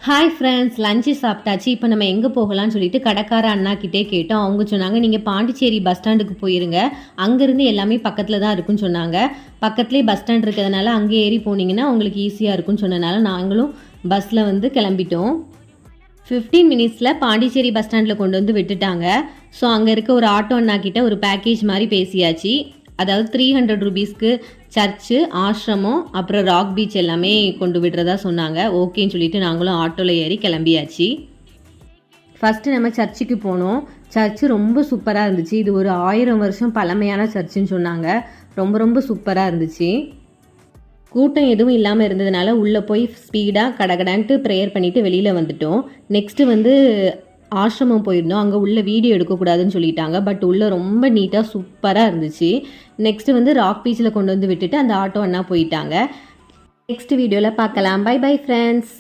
Hi friends, lunch சாப்பிட்டாச்சு. இப்போ நம்ம எங்கே போகலான்னு சொல்லிட்டு கடைக்கார அண்ணா கிட்டே கேட்டோம். அவங்க சொன்னாங்க, நீங்கள் பாண்டிச்சேரி பஸ் ஸ்டாண்டுக்கு போயிருங்க, அங்கேருந்து எல்லாமே பக்கத்தில் தான் இருக்குன்னு சொன்னாங்க. பக்கத்துலேயே பஸ் ஸ்டாண்ட் இருக்கிறதுனால அங்கே ஏறி போனீங்கன்னா உங்களுக்கு ஈஸியாக இருக்குன்னு சொன்னனால நாங்களும் பஸ்ஸில் வந்து கிளம்பிட்டோம். 15 மினிட்ஸில் பாண்டிச்சேரி பஸ் ஸ்டாண்டில் கொண்டு வந்து விட்டுட்டாங்க. ஸோ அங்கே இருக்க ஒரு ஆட்டோ அண்ணா கிட்ட ஒரு பேக்கேஜ் மாதிரி பேசியாச்சு. அதாவது 300 ருபீஸ்க்கு சர்ச்சு, ஆசிரமம், அப்புறம் ராக் பீச் எல்லாமே கொண்டு விடுறதா சொன்னாங்க. ஓகேன்னு சொல்லிட்டு நாங்களும் ஆட்டோவில் ஏறி கிளம்பியாச்சு. ஃபஸ்ட்டு நம்ம சர்ச்சுக்கு போனோம். சர்ச்சு ரொம்ப சூப்பராக இருந்துச்சு. இது ஒரு 1000 வருஷம் பழமையான சர்ச்சுன்னு சொன்னாங்க. ரொம்ப ரொம்ப சூப்பராக இருந்துச்சு. கூட்டம் எதுவும் இல்லாமல் இருந்ததுனால உள்ளே போய் ஸ்பீடாக கடகடான்ட்டு ப்ரேயர் பண்ணிவிட்டு வெளியில் வந்துட்டோம். நெக்ஸ்ட்டு வந்து ஆசிரமம் போயிருந்தோம். அங்கே உள்ள வீடியோ எடுக்கக்கூடாதுன்னு சொல்லிட்டாங்க. பட் உள்ளே ரொம்ப நீட்டாக சூப்பராக இருந்துச்சு. நெக்ஸ்ட்டு வந்து ராக் பீச்சில் கொண்டு வந்து விட்டுட்டு அந்த ஆட்டோ அண்ணா போயிட்டாங்க. நெக்ஸ்ட் வீடியோவில் பார்க்கலாம். Bye bye friends.